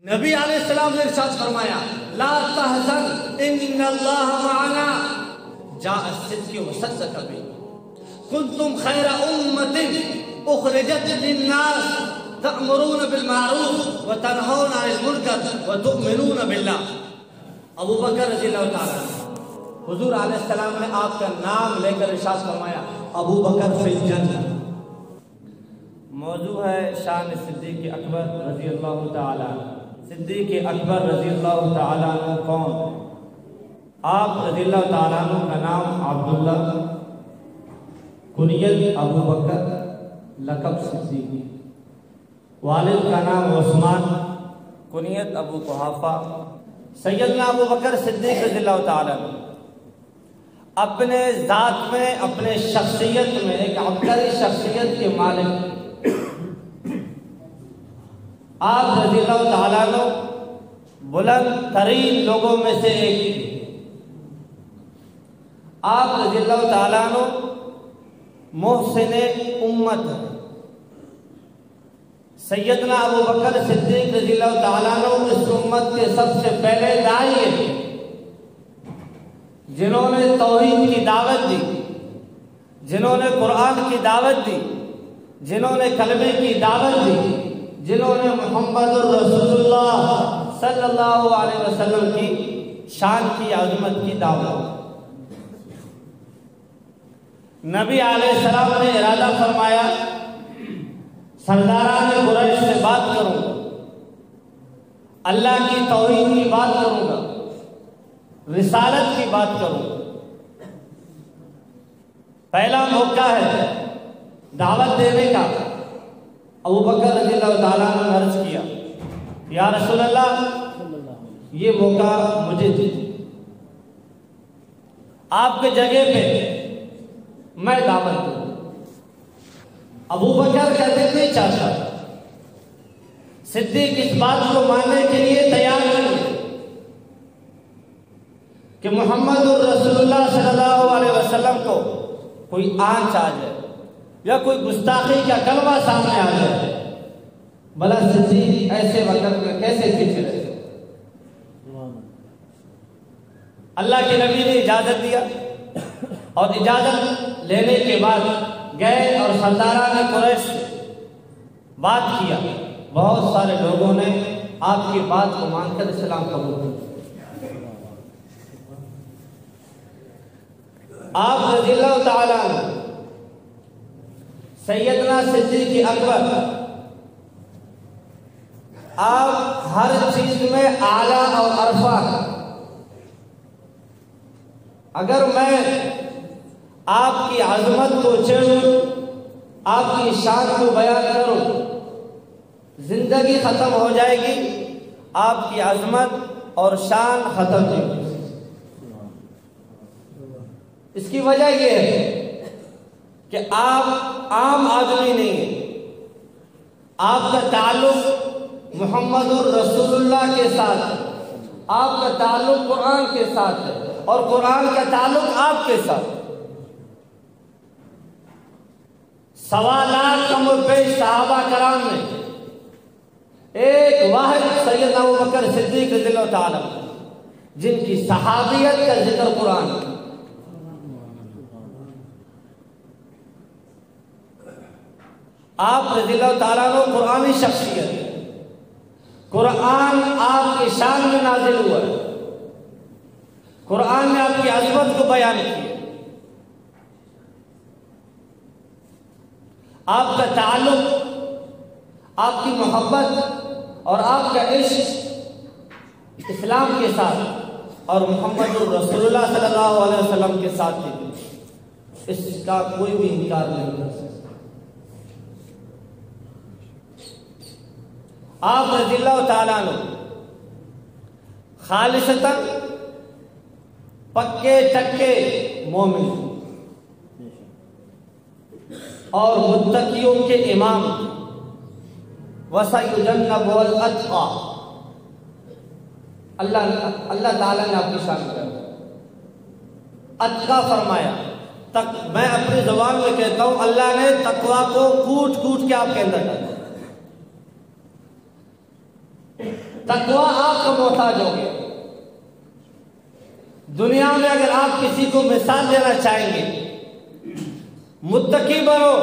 नबी अलैहिस्सलाम ने इरशाद फरमाया, ला तहज़न इन्नल्लाह मअना जाअ सिद्क़ व सद्दक़ बि कुंतुम खैरा उम्मतिन उखरिजत लिन्नास तअमुरून बिल मारूफ व तनहौना अनिल मुनकर व तु'मिनून बिल्लाह। अबू बकर रज़ियल्लाहु ताला हुजूर अलैहिस्सलाम ने आपका नाम लेकर इरशाद फरमाया, अबू बकर फिल जन्नह। मौजू है शान सिद्दीक़ अकबर रज़ियल्लाहु ताला। सिद्दीक़ अकबर रज़ियल्लाहु ताला अन्हु कौन? आप रज़ियल्लाहु ताला अन्हु का नाम अब्दुल्ला, कुनियत अबू बकर, लक़ब सिद्दीक़। वालिद का नाम उस्मान, कुनियत अबू कुहाफा। सैयदना अबू बकर सिद्दीक़ रज़ियल्लाहु ताला अन्हु अपने ज़ात में, अपने शख्सियत में एक अब्कारी शख्सियत के मालिक। आप रज़ियल्लाहु ताला अन्हु बुलंद तरीन लोगों में से एक। आप रज़ियल्लाहु ताला अन्हु मोहसिने उम्मत है। सैयदना अबू बकर सिद्दीक़ रज़ियल्लाहु ताला अन्हु इस उम्मत के सबसे पहले दाई हैं, जिन्होंने तौहीद की दावत दी, जिन्होंने कुरान की दावत दी, जिन्होंने कलमे की दावत दी, जिन्होंने मुहम्मदुर रसूलुल्लाह सल्लल्लाहु अलैहि वसल्लम की शान की अज़मत की दावत। नबी अलैहिस्सलाम ने इरादा फरमाया, सरदारान कुरैश से बात करूंगा, अल्लाह की तौहीद की बात करूंगा, रिसालत की बात करूंगा। पहला मौका है दावत देने का। अबू बकर रज़ियल्लाहु ताला ने अर्ज किया, या रसूल अल्लाह, ये मौका मुझे दीजिए, आपके जगह पे मैं दावत दूं। अबू बकर कहते थे चाचा। सिद्दीक़ इस बात को मानने के लिए तैयार नहीं है कि मुहम्मदुर रसूलुल्लाह सल्लल्लाहु अलैहि वसल्लम को कोई आंच आ जाए या कोई गुस्ताखी का कलमा सामने आ जाए। भला सिद्दीक़ ऐसे वक्त में कैसे पीछे रहे? अल्लाह के नबी ने इजाजत दिया और इजाजत लेने के बाद गए और सरदारान कुरैश से बात किया। बहुत सारे लोगों ने आपकी बात को मानकर इस्लाम कबूल किया। आप रज़ियल्लाहु ताला सैयदना सिद्दीक़ अकबर, आप हर चीज में आला और अरफा। अगर मैं आपकी अजमत को छेड़ूं, आपकी शान को बयान करूं, जिंदगी खत्म हो जाएगी, आपकी अजमत और शान खत्म नहीं होगी। इसकी वजह यह है कि आप आम आदमी नहीं है। आपका ताल्लुक मुहम्मदुर रसूलुल्लाह के साथ है, आपका ताल्लुक कुरान के साथ है और कुरान का ताल्लुक आपके साथ। 1.25 लाख कम पेश सहाबा कराम में एक वाहिद सैयदना अबू बकर सिद्दीक़ रज़ियल्लाहु ताला जिनकी सहाबियत का जिक्र कुरान। आप रज़ियल्लाहु ताला अन्हु कुरानी शख्सियत, कुरान आपकी शान में नाजिल हुआ है, कुरान ने आपकी अज़मत को बयान किया। आपका ताल्लुक, आपकी मोहब्बत और आपका इश्क इस्लाम के साथ और मुहम्मदुर रसूलुल्लाह सल्लल्लाहु अलैहि वसल्लम के साथ थी, इसका कोई भी इनकार नहीं कर सकता। आप रज़ियल्लाहु ताला अन्हु खालिसतन पक्के टक्के मोमिन और मुत्तकियों के इमाम। वसयुजन्नबुल अत्क़ा, अल्लाह ताला ने आपकी शान कर अत्क़ा फरमाया। तक मैं अपनी ज़ुबान में कहता हूं, अल्लाह ने तकवा को कूट कूट के आपके अंदर डाला। तकवा आपका मोहताज हो गया। दुनिया में अगर आप किसी को मिसाल देना चाहेंगे, मुत्तकी बनो,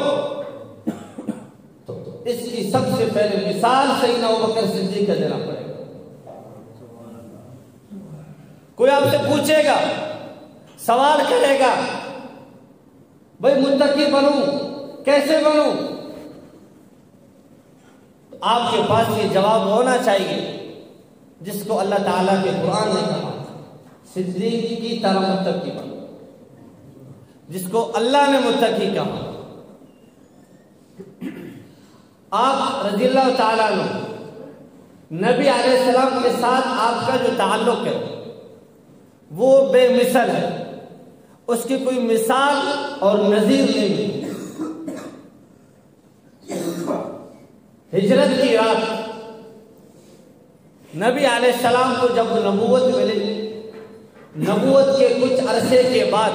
तो इसकी सबसे पहले मिसाल सैयदना अबू बकर सिद्दीक का देना पड़ेगा। कोई आपसे पूछेगा, सवाल करेगा, भाई मुत्तकी बनूं, कैसे बनूं? आपके पास ये जवाब होना चाहिए जिसको अल्लाह ताला के कुरान ने कहा, सिद्दीक की तरह मुत्तकी बनो, जिसको अल्लाह ने मुत्तकी कहा। आप रज़ियल्लाहु ताला अन्हु नबी अलैहिस्सलाम के साथ आपका जो ताल्लुक है वो बेमिसल है, उसकी कोई मिसाल और नजीर नहीं है। हिजरत की रात नबी अलैहिस्सलाम को जब नबूवत मिली, नबूवत के कुछ अरसे के बाद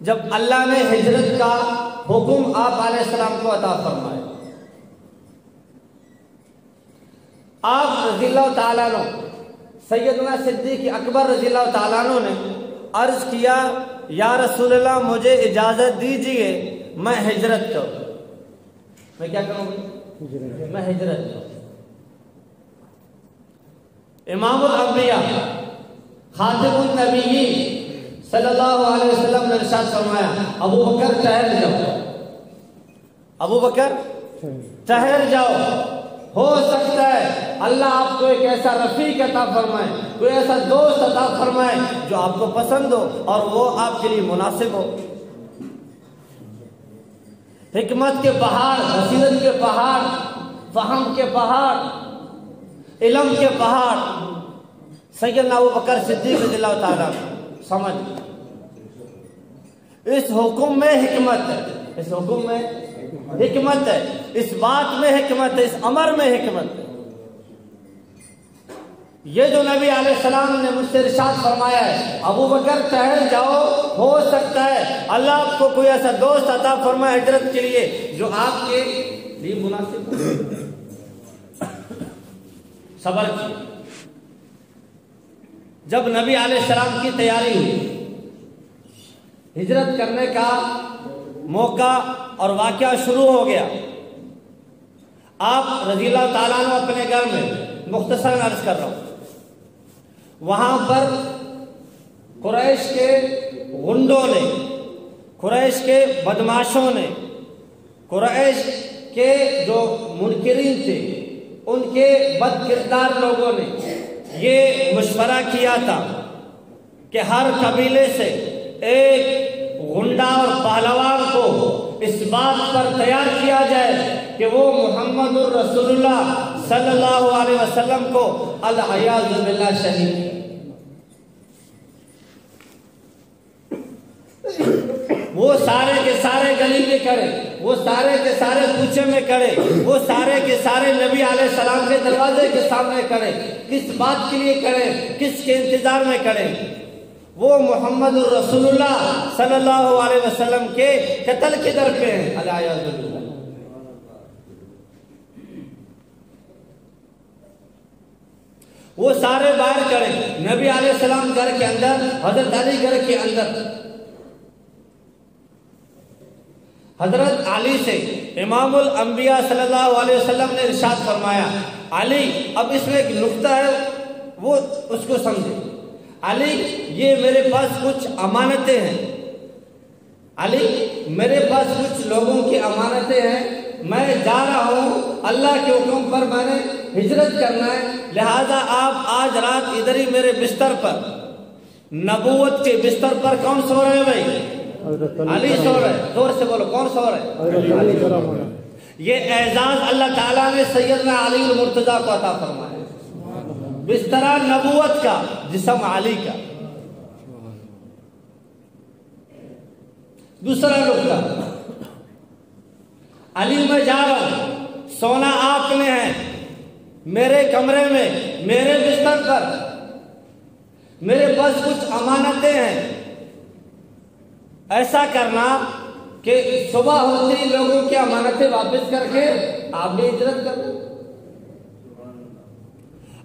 जब अल्लाह ने हिजरत का हुक्म आप अलैहिस्सलाम को अता फरमाया, आप रज़ियल्लाहु ताला अन्हु सैयदना सिद्दीक अकबर रज़ियल्लाहु ताला अन्हु ने अर्ज किया, या रसूलल्लाह मुझे इजाजत दीजिए मैं हिजरत करूं। मैं क्या करूं? मैं हिजरत करूं। इमामुल अंबिया खातिमुन नबिय्यीन सल्लल्लाहु अलैहि वसल्लम ने इरशाद फरमाया, अबू बकर ठहर जाओ, अबू बकर ठहर जाओ, हो सकता है अल्लाह आपको एक ऐसा रफीक अता फरमाए, कोई ऐसा दोस्त अता फरमाए जो आपको पसंद हो और वो आपके लिए मुनासिब हो। हिकमत के पहाड़, बसीरत के पहाड़, फहम के पहाड़, इल्म के पहाड़ सैयदना अबू बकर सिद्दीक रज़ियल्लाहु ताला समझ। इस हुक्म में हिकमत है, इस हुक्म में हिकमत है, इस बात में हिकमत है, इस अमर में हिकमत है। ये जो नबी अलैहिस्सलाम ने मुझसे इरशाद फरमाया है, अबू बकर ठहर जाओ, हो सकता है अल्लाह आपको कोई ऐसा दोस्त अता फरमाए हिजरत के लिए जो आपके लिए मुनासिब हो। सबर की। जब नबी अलैहिस्सलाम की तैयारी हुई, हिजरत करने का मौका और वाक़या शुरू हो गया, आप रज़ियल्लाहु ताला अन्हु अपने घर में, मुख्तसर अर्ज कर रहा हूं, वहां पर कुरैश के गुंडों ने, कुरैश के बदमाशों ने, कुरैश के जो मुनकिरीन थे, उनके बदकिरदार लोगों ने ये मशवरा किया था कि हर कबीले से एक गुंडा और पहलवान को इस बात पर तैयार किया जाए कि वो मुहम्मदुर रसूलुल्लाह सल्लल्लाहु अलैहि वसल्लम को अल-अयाज़ु बिल्लाह शहीद। वो सारे के सारे गली में खड़े, वो सारे के सारे पूछे में खड़े, वो सारे के सारे नबी अलैहिस्सलाम के दरवाजे के सामने खड़े। किस बात के लिए खड़े, किसके इंतजार में खड़े? वो मुहम्मदुर रसूलुल्लाह सल्लल्लाहु अलैहि वसल्लम के कत्ल के दर पे हैं। अल-अयाज़ु बिल्लाह। वो सारे बाहर खड़े, नबी अलैहिस्सलाम घर के अंदर, हजरत अली घर के अंदर। हजरत अली से इमामुल अंबिया सल्लल्लाहु अलैहि वसल्लम ने इरशाद फरमाया, अली, अब इसमें एक नुक्ता है वो उसको समझे। अली, ये मेरे पास कुछ अमानतें हैं, अली मेरे पास कुछ लोगों की अमानतें हैं, मैं जा रहा हूँ, अल्लाह के हुक्म पर मैंने हिजरत करना है, लिहाजा आप आज रात इधर ही मेरे बिस्तर पर, नबूवत के बिस्तर पर कौन सो रहे हैं भाई? अली सो रहे। जोर से बोलो, कौन सो रहे? ये एजाज अल्लाह ताला ने सैयदना अली मुर्तजा को अता फरमाया। बिस्तरा नबूवत का, जिस्म अली का। दूसरा नुक्ता, अली मैं जा रहा हूं, सोना आपने है, मेरे कमरे में, मेरे बिस्तर पर, मेरे पास कुछ अमानतें हैं। ऐसा करना कि सुबह होते ही लोगों की अमानतें वापस करके आप भी हिजरत कर।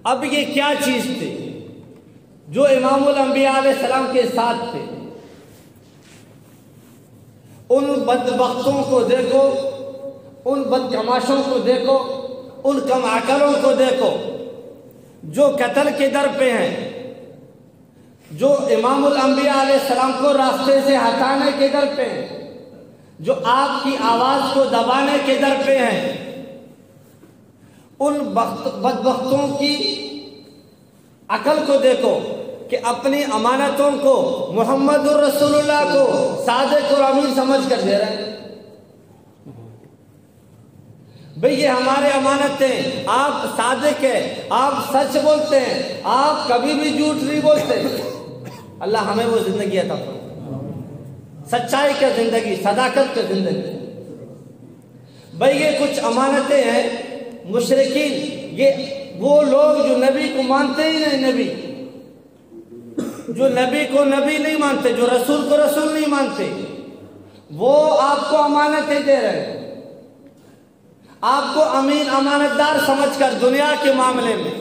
अब ये क्या चीज थी जो इमामुल अंबिया अलैहिस्सलाम के साथ थे? उन बदबख्तों को देखो, उन बदतमाशों को देखो, उन कम अकलों को देखो जो कत्ल के दर पे हैं, जो इमामुल अंबिया अलैहिस्सलाम को रास्ते से हटाने के दर पे हैं, जो आपकी आवाज को दबाने के दर पे हैं। उन बदबख्तों की अकल को देखो कि अपनी अमानतों को मुहम्मदुर रसूलुल्लाह को सादिक और अमीन समझ कर दे रहे हैं। भाई ये हमारे अमानतें, आप सादिक है, आप सच बोलते हैं, आप कभी भी झूठ नहीं बोलते। अल्लाह हमें वो जिंदगी अता फरमाए, सच्चाई का जिंदगी, सदाकत का जिंदगी। भाई ये कुछ अमानतें हैं। मुशरिकीन, ये वो लोग जो नबी को मानते ही नहीं, नबी जो नबी को नबी नहीं मानते, जो रसूल को रसूल नहीं मानते, वो आपको अमानतें दे रहे हैं, आपको अमीन अमानतदार समझकर दुनिया के मामले में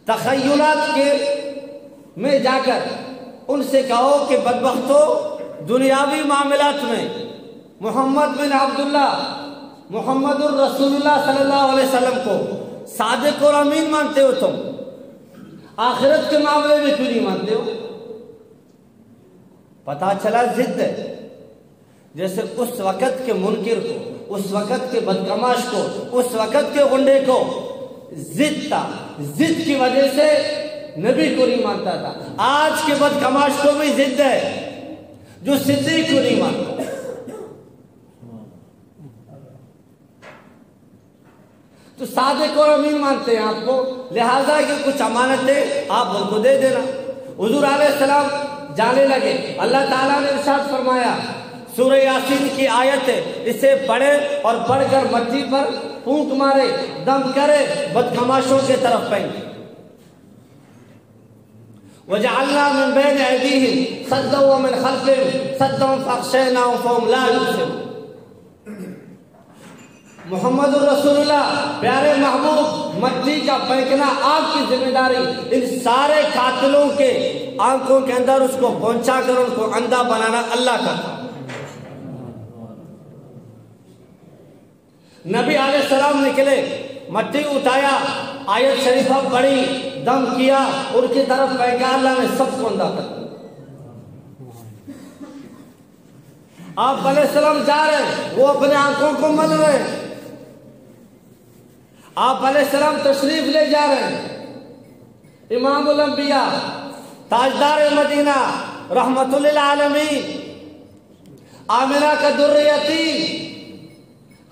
तखय्युलात के में जाकर उनसे कहो कि बदबख्तों, दुनियावी मामलात में मोहम्मद बिन अब्दुल्ला मुहम्मदुर रसूलुल्लाह सल्लल्लाहु अलैहि वसल्लम को सादिक और अमीन मानते हो, तुम आखिरत के मामले में क्यों नहीं मानते हो? पता चला जिद है। जैसे उस वक़्त के मुनकिर को, उस वक़्त के बदकमाश को, उस वक़्त के गुंडे को जिद था, जिद की वजह से नबी को नहीं मानता था। आज के बदकमाश को भी जिद है जो सिद्दीक को नहीं मानता। तो सादिक और अमीन मानते हैं आपको, लिहाजा कि कुछ अमानतें आप उनको दे देना। हुजूर अलैहिस्सलाम जाने लगे, अल्लाह ताला ने इरशाद फरमाया, सूरह यासीन की आयत है, इसे पढ़े और पढ़कर मट्टी पर फूंक मारे, दम करे, बदकमाशों के तरफ फेंके। वजअलना मिन बैन ऐदीहिम सद्दन व मिन खल्फिहिम सद्दन फअग़शयनाहुम फहुम ला युबसिरून। मुहम्मदुर रसूलुल्लाह, प्यारे महबूब, मट्टी का फेंकना आपकी जिम्मेदारी। इन सारे कातिलों के आंखों के अंदर उसको पहुंचा कर उनको अंधा बनाना अल्लाह का। नबी अलैहिस्सलाम निकले, मट्टी उठाया, आयत शरीफा पढ़ी, दम किया, उनकी तरफ फेंका, अल्लाह ने सबको अंधा कर दिया। आप अलैहिस्सलाम जा रहे हैं, वो अपने आंखों को मल रहे हैं। आप अलैहिस्सलाम तशरीफ ले जा रहे हैं। इमामुल अंबिया, ताजदार मदीना, रहमतुल लिल आलमीन, आमिना का दुर्रियती,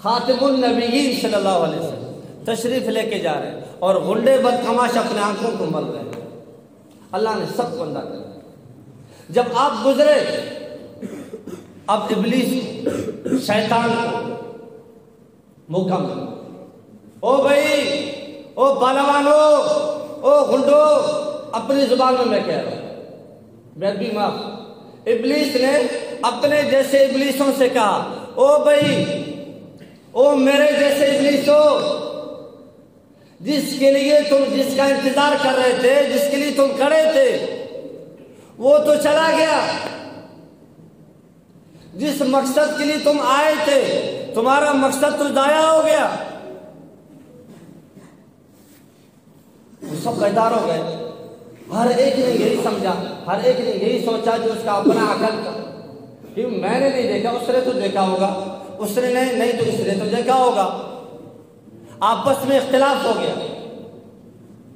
खातिमुन नबिय्यीन सल्लल्लाहु अलैहि वसल्लम तशरीफ लेके जा रहे हैं और गुंडे बदतमाश अपने आंखों को मल रहे हैं। अल्लाह ने सब बंदा कर दिया। जब आप गुजरे, अब इब्लीस शैतान को मौका मिला। ओ भाई, ओ पहलवानो, ओ गुंडो, अपनी जुबान में मैं कह रहा हूं, मैं भी माफ। इब्लीस ने अपने जैसे इब्लीसों से कहा, ओ भाई, ओ मेरे जैसे इब्लीसो, जिसके लिए तुम, जिसका इंतजार कर रहे थे, जिसके लिए तुम खड़े थे, वो तो चला गया। जिस मकसद के लिए तुम आए थे, तुम्हारा मकसद तो जाया हो गया। वो सब बेदार हो गए। हर एक ने यही समझा, हर एक ने यही सोचा जो उसका अपना अकल था कि मैंने नहीं देखा, उसने तो देखा होगा, उसने नहीं तो इसने तो देखा होगा। आपस में इख्तिलाफ हो गया।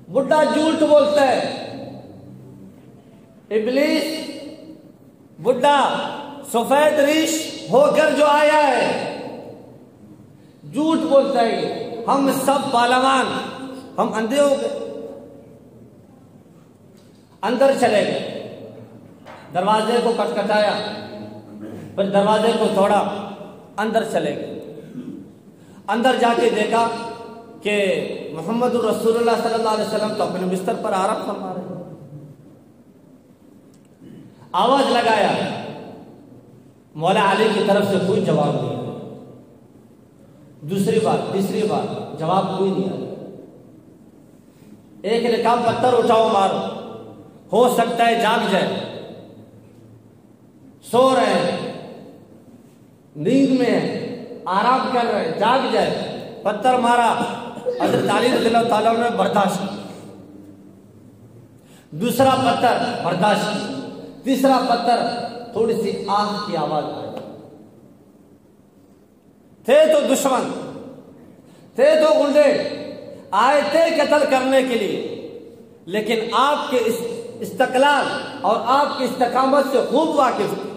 बुढ़ा झूठ बोलता है, इब्लीस बुढ़ा सफेद रीश होकर जो आया है, झूठ बोलता है। हम सब पहलवान, हम अंधे हो गए। अंदर चले गए, दरवाजे को खटखटाया, फिर दरवाजे को तोड़ा, अंदर चले गए। अंदर जाके देखा कि मुहम्मदुर रसूलुल्लाह सल्लल्लाहु अलैहि वसल्लम तो अपने बिस्तर पर आराम फरमा रहे। आवाज लगाया, मौला अली की तरफ से कोई जवाब नहीं। दूसरी बार, तीसरी बार, जवाब कोई नहीं आया। एक ने कहा पत्थर उठाओ मारो, हो सकता है जाग जाए, सो रहे हैं, नींद में है, आराम कर रहे हैं, जाग जाए, पत्थर मारा। हज़रत अली रज़ियल्लाहु ताला ने बर्दाश्त किया, दूसरा पत्थर बर्दाश्त किया, तीसरा पत्थर थोड़ी सी आग की आवाज आई। थे तो दुश्मन, थे तो गुंडे, आए थे कत्ल करने के लिए, लेकिन आपके इस्तक़लाल और आपकी इस्तकामत से खूब वाकिफ थे।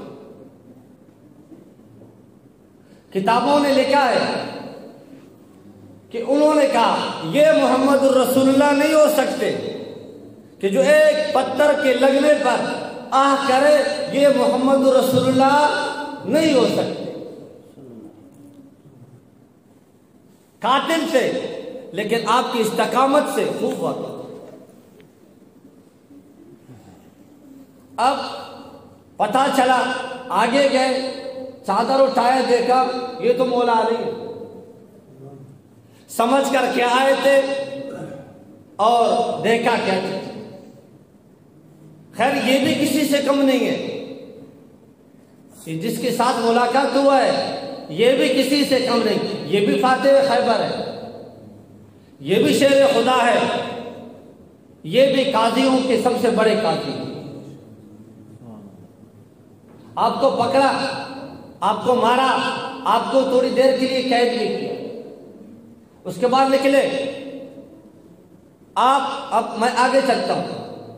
किताबों ने लिखा है कि उन्होंने कहा ये मोहम्मद रसूलुल्लाह नहीं हो सकते कि जो एक पत्थर के लगने पर आह करे, ये मोहम्मद रसूलुल्लाह नहीं हो सकते। कातिल थे लेकिन आपकी इस्तकामत से खूब वाकिफ। अब पता चला, आगे गए, चादर उठाया, देखा ये तो मौला अली है। समझ कर क्या आए थे और देखा क्या थे। खैर ये भी किसी से कम नहीं है, जिसके साथ मुलाकात हुआ है ये भी किसी से कम नहीं, ये भी फातेह खैबर है, ये भी शेर खुदा है, ये भी काजियों के सबसे बड़े काजी है। आपको पकड़ा, आपको मारा, आपको थोड़ी देर के लिए कैद भी किया, उसके बाद निकले आप। अब मैं आगे चलता हूं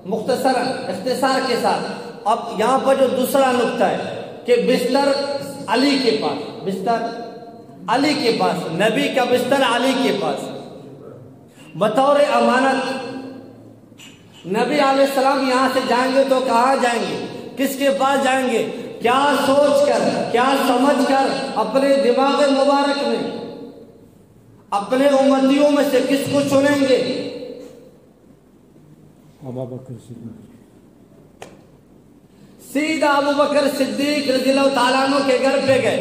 मुख्तसरन इख्तिसार के साथ। अब यहां पर जो दूसरा नुक्ता है कि बिस्तर अली के पास, बिस्तर अली के पास, नबी का बिस्तर अली के पास बतौर अमानत। नबी अलैहिस्सलाम यहां से जाएंगे तो कहां जाएंगे, किसके पास जाएंगे, क्या सोचकर, क्या समझकर अपने दिमाग मुबारक में अपने उम्मतियों में से किसको चुनेंगे? अबू बकर सिद्दीक। सीधा अबू बकर सिद्दीक रज़ियल्लाहु ताला अन्हु के घर पे गए,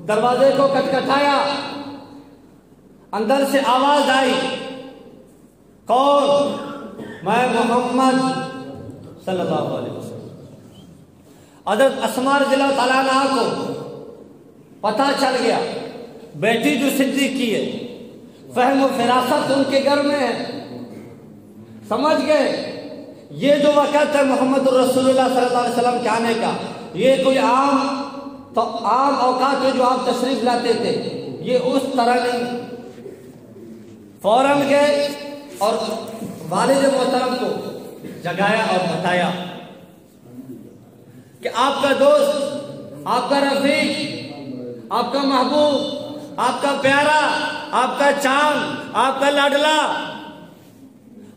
दरवाजे को खटखटाया, अंदर से आवाज आई, कौन? मैं मोहम्मद सल्लल्लाहु अलैहि वसल्लम। हज़रत अस्मा रज़ियल्लाहु ताला अन्हा को पता चल गया बेटी जो सिद्दीकी है, फहम और फिरासत उनके घर में है। समझ गए ये जो वक़्त है मोहम्मद रसूलुल्लाह सल्लल्लाहु अलैहि वसल्लम के आने का, ये कोई आम औकात में जो आप तशरीफ लाते थे, ये उस तरह नहीं। फौरन गए और वालिद मोहतरम को जगाया और बताया कि आपका दोस्त, आपका रफीक, आपका महबूब, आपका प्यारा, आपका चांद, आपका लाडला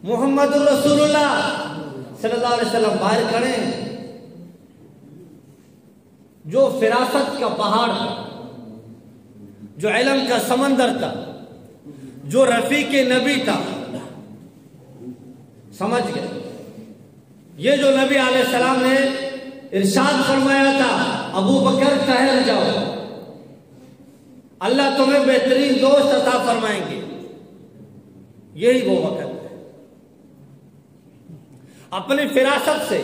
मोहम्मद रसूलुल्लाह सल्लल्लाहु अलैहि वसल्लम बाहर खड़े हैं। जो फिरासत का पहाड़ था, जो इल्म का समंदर था, जो रफीक नबी था, समझ गए ये जो नबी अलैहिस्सलाम ने इरशाद फरमाया था, अबू बकर ठहर जाओ, अल्लाह तुम्हें बेहतरीन दोस्त अता फरमाएंगे, यही वो वक्त है। अपनी फिरासत से,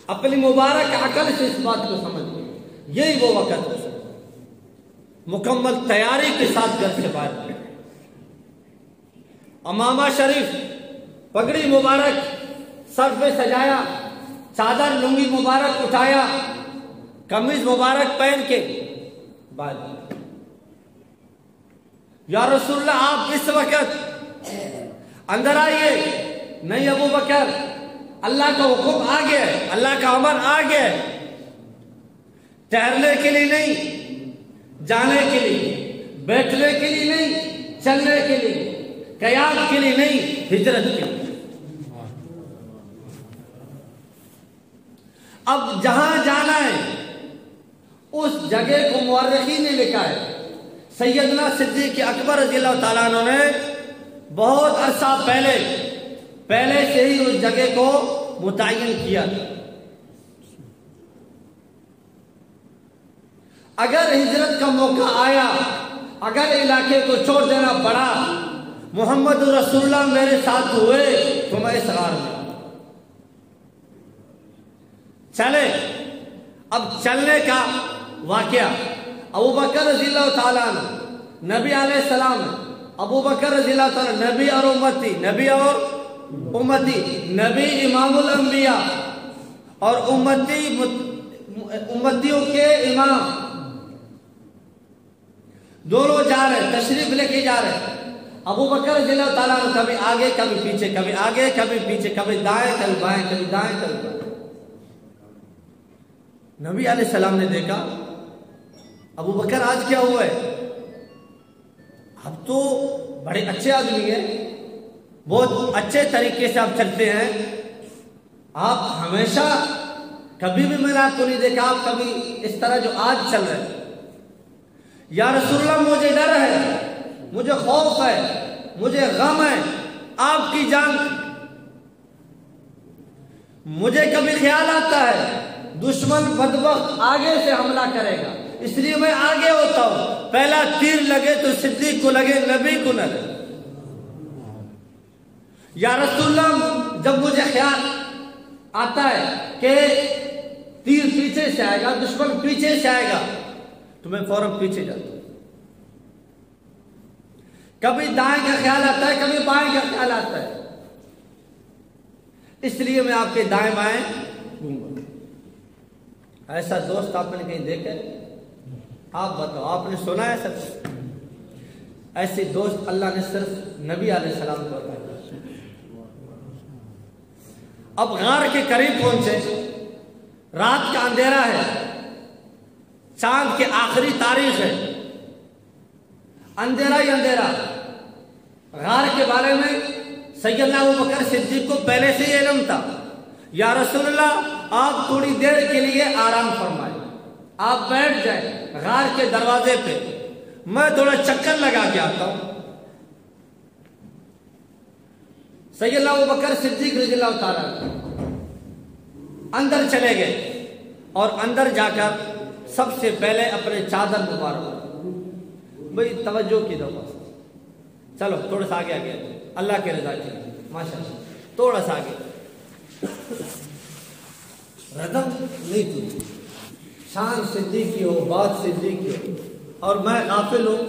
अपनी मुबारक अकल से इस बात को समझ गए, यही वो वक्त है। मुकम्मल तैयारी के साथ घर से बाहर, अमामा शरीफ, पगड़ी मुबारक सर पे सजाया, चादर लुंगी मुबारक उठाया, कमीज मुबारक पहन के बाद, या रसूलुल्लाह आप इस वक्त अंदर आइए। नहीं अबू बकर, अल्लाह का हुक्म आ गया है, अल्लाह का अमर आ गया है, ठहरने के लिए नहीं, जाने के लिए, बैठने के लिए नहीं, चलने के लिए, कयाम के लिए नहीं, हिजरत के लिए। अब जहां जाना है उस जगह को मुअर्रिखीन ने लिखा है। सैयदना सिद्दीक अकबर रज़ियल्लाहु ताला अन्हु ने बहुत अरसा पहले से ही उस जगह को मुतय्यन किया था। अगर हिजरत का मौका आया, अगर इलाके को छोड़ देना पड़ा, मोहम्मद रसूलुल्लाह मेरे साथ हुए तो मैं इस गार में चले। अब चलने का वाकया, अबू बकर रज़ियल्लाहु ताला नबी अलैहि सलाम, अबू बकर रज़ियल्लाहु ताला नबी और उम्मती, नबी और उम्मती, नबी इमामुल अंबिया और उम्मतियों के इमाम, दोनों जा रहे, तशरीफ लेके जा रहे। अबू बकर रज़ियल्लाहु ताला कभी आगे कभी पीछे, कभी आगे कभी पीछे, कभी दाएं कभी बाएं, कभी दाएं कभी बाएं। नबी अलैहिस्सलाम ने देखा अबू बकर आज क्या हुआ है, अब तो बड़े अच्छे आदमी हैं, बहुत अच्छे तरीके से आप चलते हैं, आप हमेशा कभी भी मैंने आपको नहीं देखा आप कभी इस तरह जो आज चल रहे हैं। या रसूलुल्लाह मुझे डर है, मुझे खौफ है, मुझे गम है आपकी जान, मुझे कभी ख्याल आता है दुश्मन बदबख्त आगे से हमला करेगा, इसलिए मैं आगे होता हूं, पहला तीर लगे तो सिद्दीक को लगे, नबी को न लगे। या रसूलुल्लाह जब मुझे ख्याल आता है कि तीर पीछे से आएगा, दुश्मन पीछे से आएगा, तो मैं फौरन पीछे जाता हूं। कभी दाएं का ख्याल आता है, कभी बाएं का ख्याल आता है, इसलिए मैं आपके दाएं बाएं घूमूंगा। ऐसा दोस्त आपने कहीं देखे? आप बताओ, आपने सुना है सब? ऐसे दोस्त अल्लाह ने सिर्फ नबी अलैहिस्सलाम को बताया। अब गार के करीब पहुंचे, रात का अंधेरा है, चांद की आखिरी तारीख है, अंधेरा ही अंधेरा। गार के बारे में सैयदना अबू बकर सिद्दीक को पहले से ही इल्म था। या रसूलुल्लाह आप थोड़ी देर के लिए आराम फरमाए, आप बैठ जाए गार के दरवाजे पे, मैं थोड़ा चक्कर लगा के आता हूं। सैयदना अबू बकर सिद्दीक रज़ियल्लाहु ताला अंदर चले गए और अंदर जाकर सबसे पहले अपने चादर मुबारक, भाई तवज्जो की दफा, चलो थोड़ा सा आगे आगे, अल्लाह के रजा के माशाअल्लाह, थोड़ा सा आगे, रदम नहीं थी, शान सिद्दीक की हो, बात सिद्दीक की हो, और मैं गाफिल हूं,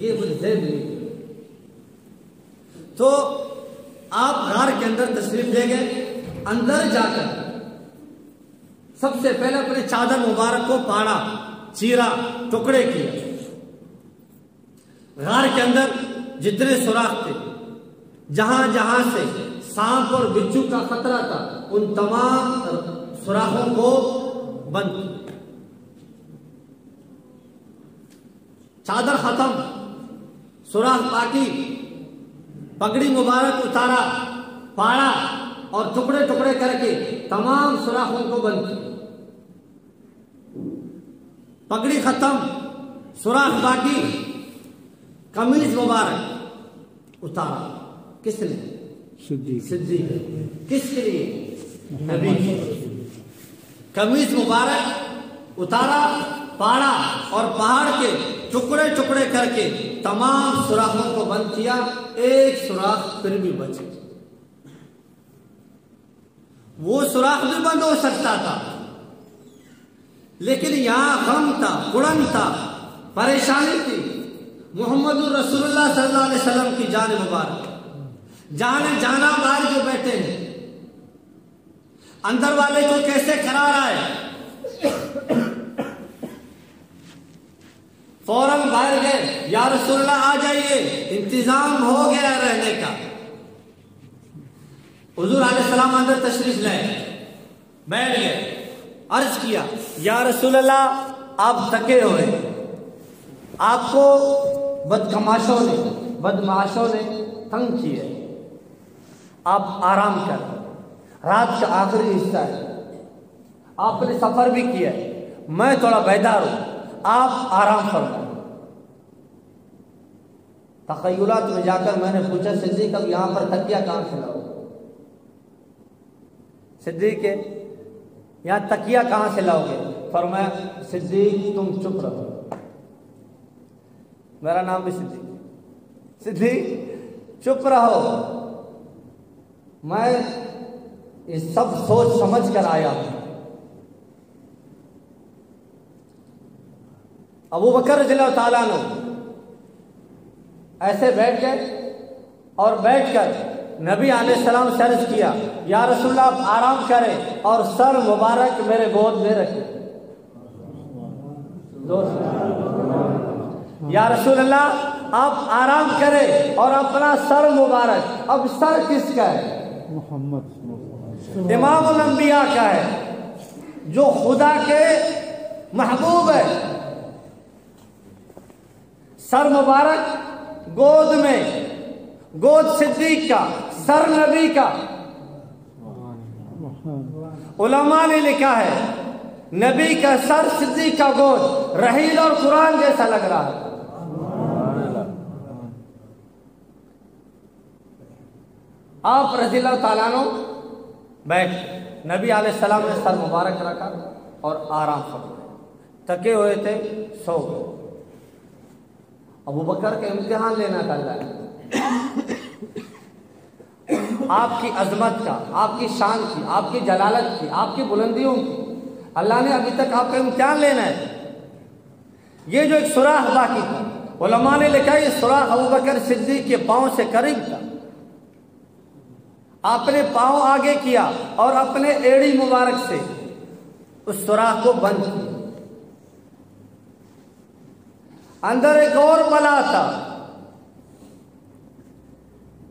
ये मुझे जेब नहीं। तो आप गार के अंदर तशरीफ ले गए, अंदर जाकर सबसे पहले अपने चादर मुबारक को पाड़ा, चीरा, टुकड़े किए। गार के अंदर जितने सुराख थे, जहां जहां से सांप और बिच्छू का खतरा था, उन तमाम सुराखों को बंद किया। चादर खत्म, सुराख बाकी, पगड़ी मुबारक उतारा, पाड़ा और टुकड़े टुकड़े करके तमाम सुराखों को बंद किया। पगड़ी खत्म, सुराख बाकी, कमीज मुबारक उतारा, किसने? सिद्दीक। किसके लिए? नबी। कमीज मुबारक उतारा, पाड़ा और पहाड़ के टुकड़े टुकड़े करके तमाम सुराखों को बंद किया। एक सुराख फिर भी बच गया, वो सुराख भी बंद हो सकता था, लेकिन यहां गम था, कुड़न था, परेशानी थी। मोहम्मद रसूलुल्लाह सल्लल्लाहु अलैहि वसल्लम की जान मुबारक, जाने जाना बाहर जो बैठे हैं, अंदर वाले को कैसे करा रहा है। फौरन बाहर गए, या रसूलुल्लाह आ जाइए, इंतजाम हो गया रहने का। हुजूर अलैहिस्सलाम अंदर तशरीफ लाए, बैठ गए, अर्ज किया, या रसूलुल्लाह आप थके हुए, आपको बदमाशों ने तंग किए, आप आराम कर, रात का आखिरी हिस्सा है, आपने सफर भी किया है, मैं थोड़ा बेदार हूं, आप आराम फरमाएं। तखय्युलात में जाकर मैंने पूछा, सिद्दीक अब यहां पर तकिया कहां से लाओ? सिद्दीक यहां तकिया कहां से लाओगे? फरमाया, सिद्दीक तुम चुप रहो, मेरा नाम भी सिद्दीक, सिद्दीक चुप रहो, मैं ये सब सोच समझ कर आया हूं। अबू बकर रज़ियल्लाहु ताला अन्हु ऐसे बैठ गए और बैठकर नबी अलैहिस्सलाम से अर्ज किया, या रसूलल्लाह आप आराम करें और सर मुबारक मेरे गोद में रखें। या रसूलल्लाह आप आराम करें और अपना सर मुबारक, अब सर किसका है? मोहम्मद इमामुल अंबिया का है, जो खुदा के महबूब है। सर मुबारक गोद में, गोद सिद्दीक का, सर नबी का। उलमा ने लिखा है नबी का सर सिद्दीक का गोद रहील और कुरान जैसा लग रहा है। आप रज़ियल्लाहु ताला अन्हु बैठ, नबी अलैहिस्सलाम ने सर मुबारक रखा और आराम फरमाया। थके हुए थे, सो गए। अबू बकर का इम्तिहान लेना कर रहा है, आपकी अजमत का, आपकी शान की, आपकी जलालत की, आपकी बुलंदियों की। अल्लाह ने अभी तक आपका इम्तिहान लेना है। ये जो एक सुराख बाकी था, उलमा ने लिखा ये सुराख अबू बकर सिद्दीक के पांव से करीब था। आपने पांव आगे किया और अपने एड़ी मुबारक से उस सुराख को बंद किया। अंदर एक और बला था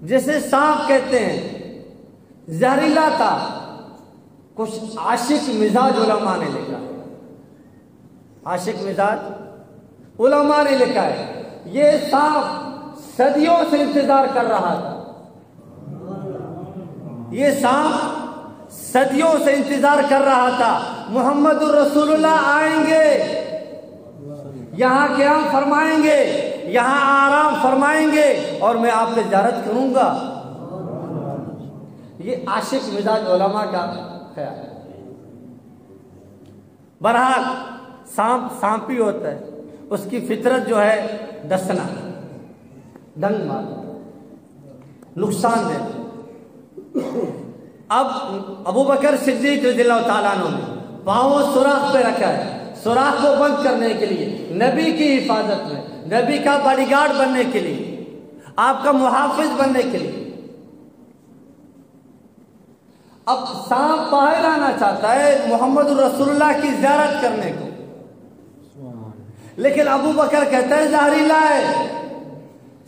जिसे सांप कहते हैं, जहरीला था। कुछ आशिक मिजाज उलमा ने लिखा है, आशिक मिजाज उलमा ने लिखा है। ये सांप सदियों से इंतजार कर रहा था, ये सांप सदियों से इंतजार कर रहा था। मुहम्मदुर रसूलुल्लाह आएंगे, यहाँ क़याम फरमाएंगे, यहाँ आराम फरमाएंगे और मैं आप पे ज़ियारत करूंगा। ये आशिक मिजाज उलमा का ख्याल है। बहरहाल सांप सांप ही होता है, उसकी फितरत जो है डसना, डंग मारना, नुकसान देना। अब अबू बकर सिद्दीक रज़ियल्लाहु ताला अन्हु ने पांव सुराख पे रखा है, सुराख को बंद करने के लिए, नबी की हिफाजत में, नबी का बॉडीगार्ड बनने के लिए, आपका मुहाफिज बनने के लिए। अब सांप बाहर आना चाहता है मोहम्मद रसूलुल्लाह की ज़ियारत करने को, लेकिन अबू बकर कहता है जहरीला है,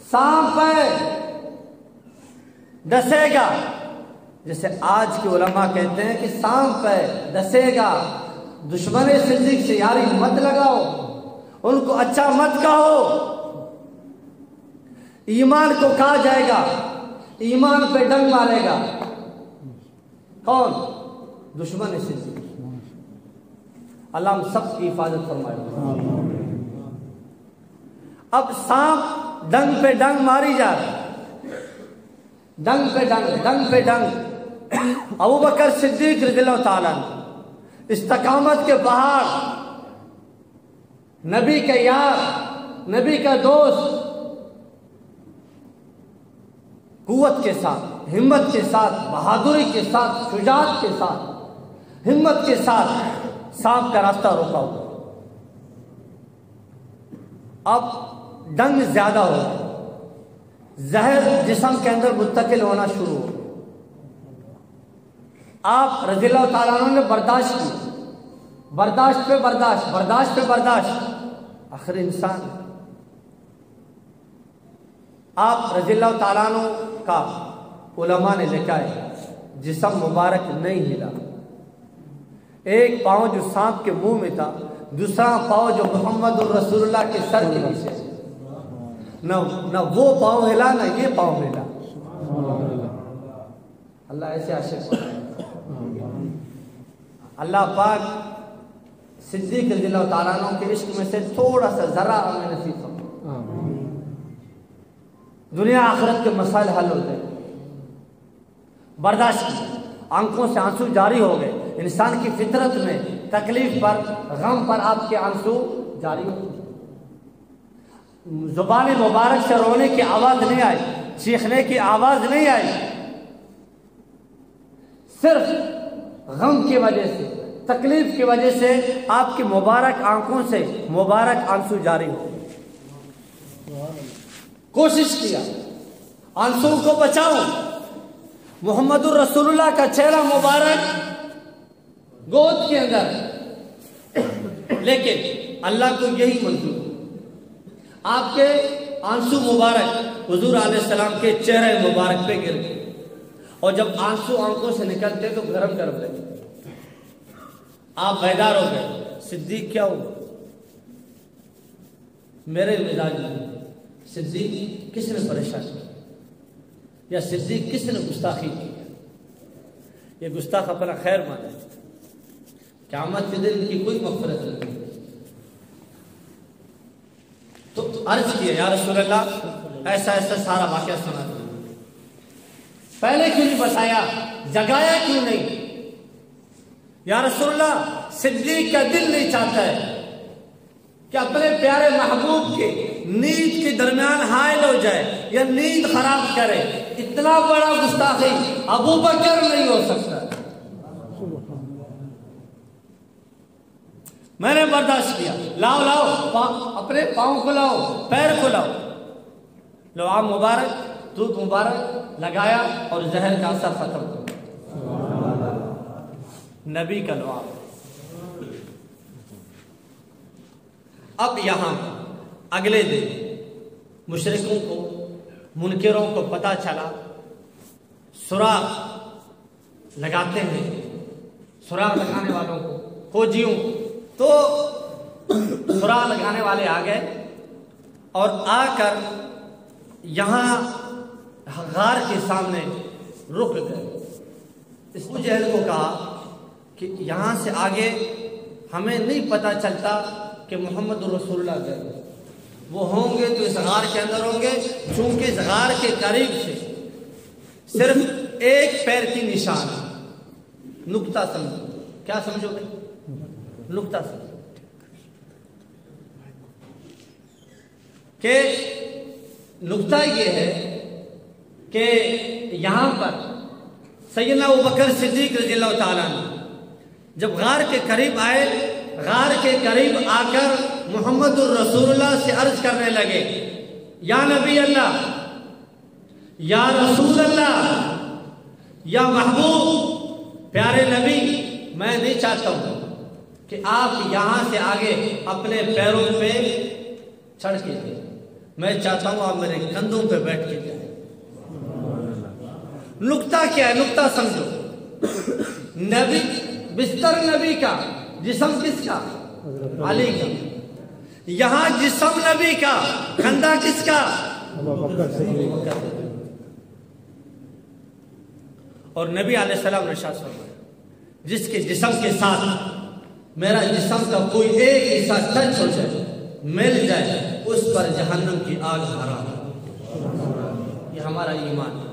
सांप है, डसेगा। जैसे आज के उलमा कहते हैं कि सांप है, डसेगा, दुश्मन सिद्दीक से यारी मत लगाओ, उनको अच्छा मत कहो। ईमान को कहा जाएगा, ईमान पे डंग मारेगा कौन? दुश्मन सिद्दीक। अल्लाह हम सब की हिफाजत फरमाए। अब सांप डंग पे डंग मारी जा रही, डंग पे डंग, डंग पे डंग। अबू बकर सिद्दीक रज़ियल्लाहु ताला इस्तकामत के पहाड़, नबी का यार, नबी का दोस्त, कुव्वत के साथ, हिम्मत के साथ, बहादुरी के साथ, शुजाअत के साथ, हिम्मत के साथ सांप का रास्ता रोका हुआ। अब डंग ज्यादा हो गया, जहर जिस्म के अंदर मुंतकिल होना शुरू हो। आप रज़ियल्लाहु ताला अन्हु ने बर्दाश्त की, बर्दाश्त पे बर्दाश्त, बर्दाश्त पे बर्दाश्त, आखिर इंसान। आप रज़ियल्लाहु ताला अन्हु का उलमा ने लिखा है जिस्म मुबारक नहीं हिला। एक पाँव जो सांप के मुंह में था, दूसरा पाँव जो मोहम्मद रसूलुल्लाह के सर के नीचे, न वो पाँव हिला न ये पाँव हिला। अल्लाह ऐसे आशिक, अल्लाह पाक सिद्दीक रज़ियल्लाहु ताला अन्हु के इश्क में से थोड़ा सा जरा हमें नसीब फरमा। दुनिया आखिरत के मसाइल हल हो गए, बर्दाश्त की, आंखों से आंसू जारी हो गए। इंसान की फितरत में तकलीफ पर, गम पर आपके आंसू जारी हो गए। जुबान मुबारक से रोने की आवाज नहीं आई, चीखने की आवाज नहीं आई, सिर्फ गम की वजह से, तकलीफ की वजह से आपकी मुबारक आंखों से मुबारक आंसू जारी हो। कोशिश किया आंसू को बचाओ। मोहम्मदुर रसूलुल्लाह का चेहरा मुबारक गोद के अंदर, लेकिन अल्लाह को यही मंजूर, आपके आंसू मुबारक हुजूर अलैहिस्सलाम के चेहरे मुबारक पे गिर गए, और जब आंसू आंखों से निकलते तो गरम गरम लगे। आप बेदार हो गए, सिद्दीक क्या हुआ? मेरे मिजाज में सिद्दीक किसने परेशान किया, या सिद्दीक किसने गुस्ताखी की? ये गुस्ताख अपना खैर माने, क़यामत के दिन की कोई मग़फ़िरत नहीं। तो अर्ज किया या रसूल अल्लाह ऐसा ऐसा सारा वाक़या सुना दो, पहले क्यों नहीं बताया, जगाया क्यों नहीं? या रसूल अल्लाह सिद्दीक का दिल नहीं चाहता है कि अपने प्यारे महबूब के नींद के दरमियान हायल हो जाए या नींद खराब करे। इतना बड़ा गुस्ताखी अबू बकर नहीं हो सकता। मैंने बर्दाश्त किया, लाओ लाओ अपने पाँव को लाओ, पैर को लाओ, लुआब मुबारक, दूध मुबारक लगाया और जहर का असर खत्म कर नबी का लुआब। अब यहां अगले दिन मुशरिकों को, मुनकिरों को पता चला, सुराग लगाते हैं, सुराग लगाने वालों को, खोजियों, तो सुराग लगाने वाले आ गए और आकर यहां गार के सामने रुक गए। इस जहल को कहा कि यहां से आगे हमें नहीं पता चलता कि मोहम्मद रसूलुल्लाह गए, वो होंगे तो इस गार के अंदर होंगे, चूंकि इस गार के करीब से सिर्फ एक पैर की निशान, नुक्ता समझो। क्या समझोगे? नुक्ता समझो कि नुक्ता ये है कि यहां पर सैयदना अबू बकर सिद्दीक रज़ियल्लाहु ताला अन्हु जब गार के करीब आए, गार के करीब आकर मुहम्मदुर रसूलुल्लाह से अर्ज करने लगे, या नबी अल्लाह, या रसूल अल्लाह, या महबूब, प्यारे नबी, मैं नहीं चाहता हूं कि आप यहां से आगे अपने पैरों पे चढ़ के जाए, मैं चाहता हूं आप मेरे कंधों पे बैठ के जाए। नुक्ता क्या है? नुक्ता समझो। नबी, बिस्तर नबी का, जिस्म किसका? अली का। यहां जिस्म नबी का, कंधा किसका? और नबी अलैहिस्सलाम ने इरशाद फरमाया, जिसके जिस्म के साथ मेरा जिस्म का कोई एक हिस्सा टच हो जाए, मिल जाए, उस पर जहन्नम की आग हराम। ये हमारा ईमान है।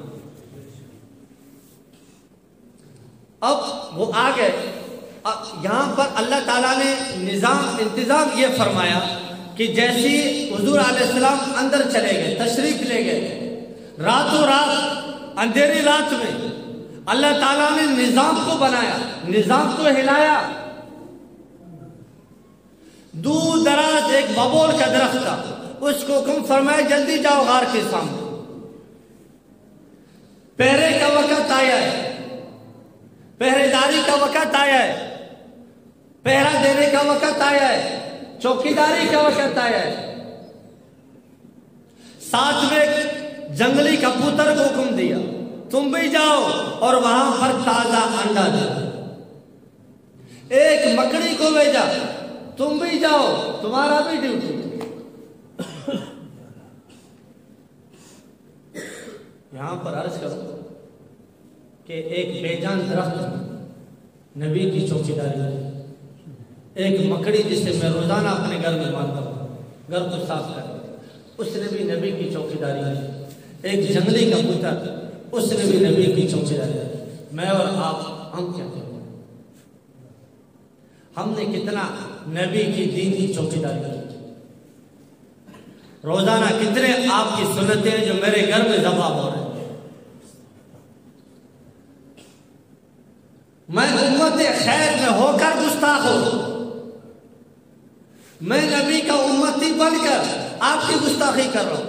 अब वो आ गए। अब यहां पर अल्लाह ताला ने निजाम, इंतजाम ये फरमाया कि जैसे हुजूर अलैहिस्सलाम अंदर चले गए, तशरीफ ले गए, रातों रात अंधेरी रात में अल्लाह ताला ने निजाम को बनाया, निजाम को हिलाया। दूर दराज एक बबोल का दरख्त था, उसको हुक्म फरमाया जल्दी जाओ गार के सामने, पहरे का वक्त आया है, पहरेदारी का वक्त आया है, पहरा देने का वक्त आया है, चौकीदारी का वक्त आया है। साथ में जंगली कबूतर को हुक्म दिया, तुम भी जाओ और वहां पर ताजा अंडा दो। एक मकड़ी को भेजा, तुम भी जाओ, तुम्हारा भी ड्यूटी। यहां पर अर्ज करो कि एक बेजान दरख्त नबी की चौकीदारी, एक मकड़ी जिसे मैं रोजाना अपने घर में मारता हूं, घर को साफ कर, उसने भी नबी की चौकीदारी की। एक जंगली कबूतर, उसने भी नबी की चौकीदारी की। मैं और आप, हम क्या करें? हमने कितना नबी की दीन की चौकीदारी की? रोजाना कितने आपकी सुन्नतें हैं जो मेरे घर में ज़बा हो रहे हैं। मैं उम्मत खैर में होकर गुस्ताख हूं, मैं नबी का उम्मती बनकर आपकी गुस्ताखी कर रहा हूं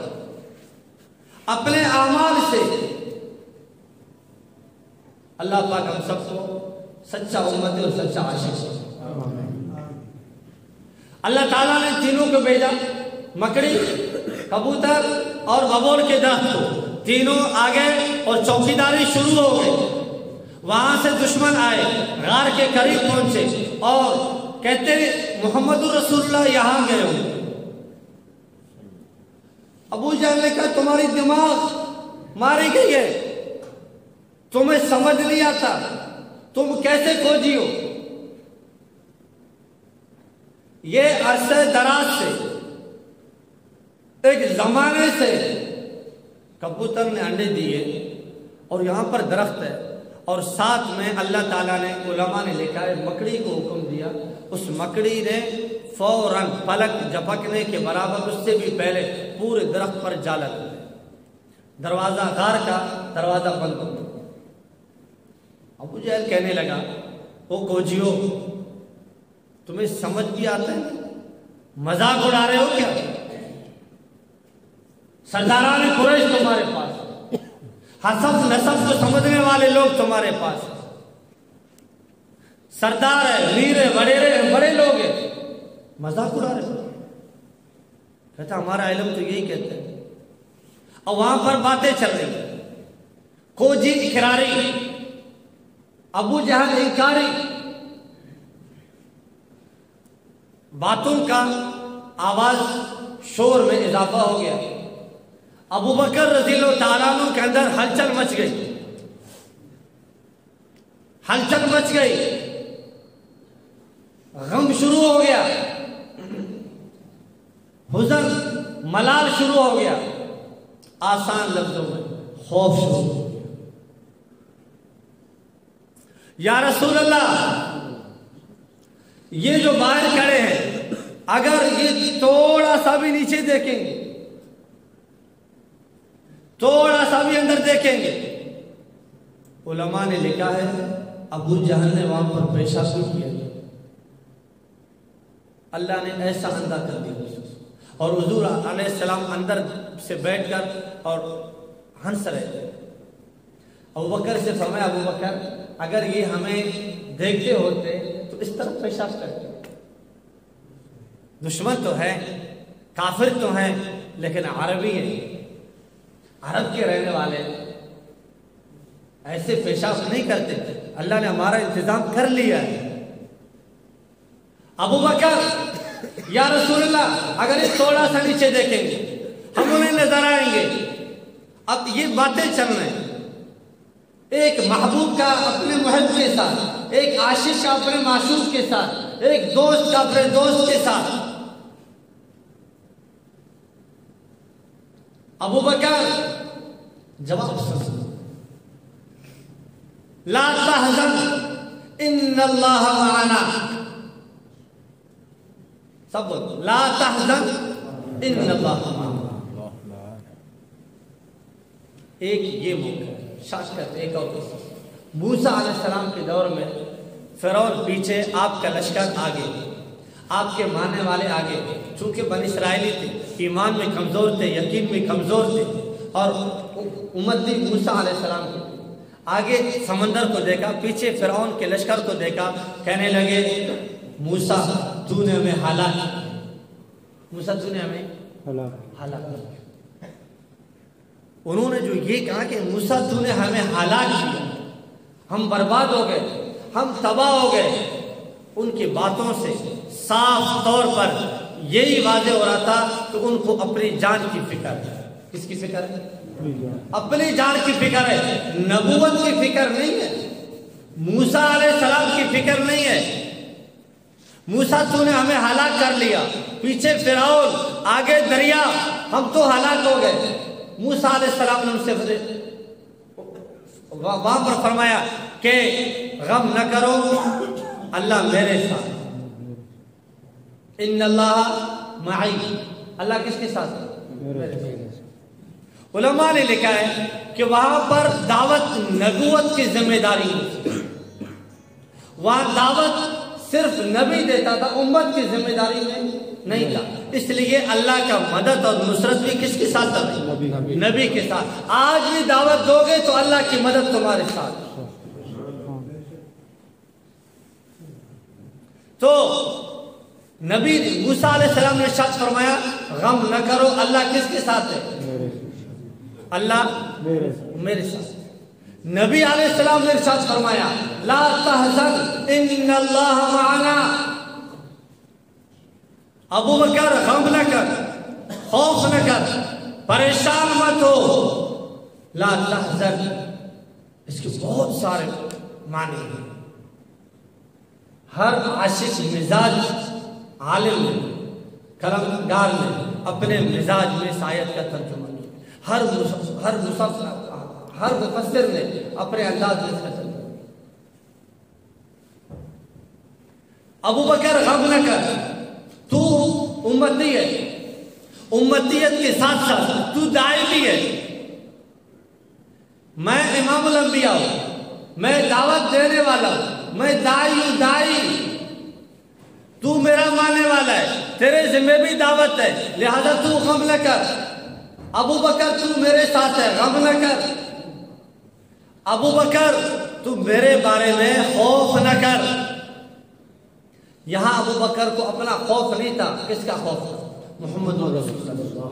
अपने आमाल से। अल्लाह पाक हम सबको सच्चा उम्मती और सच्चा आशिक। अल्लाह ताला ने तीनों को भेजा, मकड़ी, कबूतर और बबोल के दरख्त को। तीनों आ गए और चौकीदारी शुरू हो गई। वहां से दुश्मन आए, गार के करीब पहुंचे और कहते मोहम्मद रसूलुल्लाह यहां गए हो। अबू जहल ने कहा तुम्हारी दिमाग मारी गई है, तुम्हें समझ नहीं आता, तुम कैसे खोजी हो। ये अरसे दराज से, एक जमाने से कबूतर ने अंडे दिए और यहां पर दरख्त है और साथ में अल्लाह ताला ने, उलमा ने लिखा है, मकड़ी को हुक्म दिया। उस मकड़ी ने फौरन पलक झपकने के बराबर, उससे भी पहले पूरे दरख्त पर जाला कर दिया। दरवाजा, गार का दरवाजा बंद कर दिया। अबू जहल कहने लगा, ओ खोजियो, तुम्हें समझ भी आता है, मजाक उड़ा रहे हो क्या? सरदारान कुरैश तुम्हारे पास, हसब नसब को समझने वाले लोग तुम्हारे पास, सरदार है, वीर है, बड़े लोग हैं, मजाक उड़ा रहे हो। कहता हमारा इल्म तो यही कहते हैं। और वहां पर बातें चल रही, खोजी इकरारी, अबू जहल इनकारी। बातों का आवाज शोर में इजाफा हो गया। अबू बकर रज़ियल्लाहु ताला अन्हु के अंदर हलचल मच गई, हलचल मच गई, गम शुरू हो गया, हुज़न, मलाल शुरू हो गया। आसान लफ्जों में खौफ शुरू हो गया। या रसूल अल्लाह, ये जो बाहर खड़े हैं, अगर ये थोड़ा सा भी नीचे देखेंगे, थोड़ा सा भी अंदर देखेंगे, उलमा ने लिखा है अबू जहल ने वहां पर पेशाब भी किया। अल्लाह ने ऐसा अंधा कर दिया और हुजूर अलैहिस्सलाम अंदर से बैठकर और हंस रहे थे। अबू बकर से फरमाया, अबू बकर, अगर ये हमें देखते होते तो इस तरफ पेशाब करते। दुश्मन तो है, काफिर तो है, लेकिन अरबी है, अरब के रहने वाले ऐसे पेशाब नहीं करते। अल्लाह ने हमारा इंतजाम कर लिया है। अबू बकर, या रसूलल्लाह, अगर इस थोड़ा सा नीचे देखेंगे हम उन्हें नजर आएंगे। अब ये बातें चल रही हैं, एक महबूब का अपने मुहब्ब के साथ, एक आशिक का अपने माशूक के साथ, एक दोस्त का अपने दोस्त के साथ। अबू बकर जवाब सुन, ला तहज़न इन्नल्लाह मअना। सब बोलो, ला तहज़न इन्नल्लाह मअना। एक ये मौका शाश्वत। एक और मूसा अलैहिस्सलाम के दौर में फिरौन पीछे, आपका लश्कर आगे, आपके मानने वाले आगे। चूंकि बनी इसराइली थे, ईमान में कमजोर थे, यकीन में कमजोर थे, और उम्मती मूसा अलैहिस्सलाम के आगे समंदर को देखा, पीछे फिरौन के लश्कर को देखा, कहने लगे मूसा तूने हमें हलाक, मूसा तूने हमें हलाक। उन्होंने जो ये कहा कि मूसा तूने हमें हलाक किया, हम बर्बाद हो गए, हम तबाह हो गए, उनकी बातों से साफ तौर पर यही वाज़ेह हो रहा था कि उनको अपनी जान की फिक्र है। किसकी फिक्र है? अपनी जान की फिक्र है, नबूवत की फिक्र नहीं है, मूसा अलैहिस्सलाम की फिक्र नहीं है। मूसा तूने हमें हलाक कर लिया, पीछे फिरौन, आगे दरिया, हम तो हलाक हो गए। मूसा अलैहिस्सलाम ने उनसे वहां पर फरमाया कि गम न करो, अल्लाह मेरे साथ, इन्नल्लाह मई, अल्लाह किसके साथ? उलमा ने लिखा है कि वहां पर दावत नबूवत की जिम्मेदारी है, वहां दावत सिर्फ नबी देता था, उम्मत की जिम्मेदारी में नहीं था। इसलिए अल्लाह का मदद और नुसरत भी किसके साथ था? नबी के साथ। आज भी दावत दोगे तो अल्लाह की मदद तुम्हारे साथ। तो नबी मूसा अलैहिस्सलाम ने इरशाद फरमाया, गम न करो, अल्लाह किसके साथ है? अल्लाह मेरे साथ। नबी अलैहिस्सलाम ने इरशाद फरमाया, ला तहज़न इन्नल्लाह मअना। अबू बकर गम न कर, खौफ न कर, परेशान मत हो। ला तहज़न, इसके बहुत सारे माने हैं। हर आशिक मिजाज आलिम ने, कलमगार ने अपने मिजाज में इस आयत का तर्जुमा किया। हर मुफस्सिर ने अपने अंदाज में इसका तर्जुमा। अबू बकर गम न कर, तू उम्मती है, उम्मतियत के साथ साथ तू दाई भी है। मैं इमामुल अंबिया हूं, मैं दावत देने वाला हूं, मैं दाई हूं, दाई। तू मेरा मानने वाला है, तेरे जिम्मे भी दावत है, लिहाजा तू गम न कर। अबू बकर तू मेरे साथ है, गम न कर। अबू बकर तू मेरे बारे में खौफ न कर। यहां अबू बकर को अपना खौफ नहीं था, किसका खौफ था? मोहम्मद रसूलुल्लाह।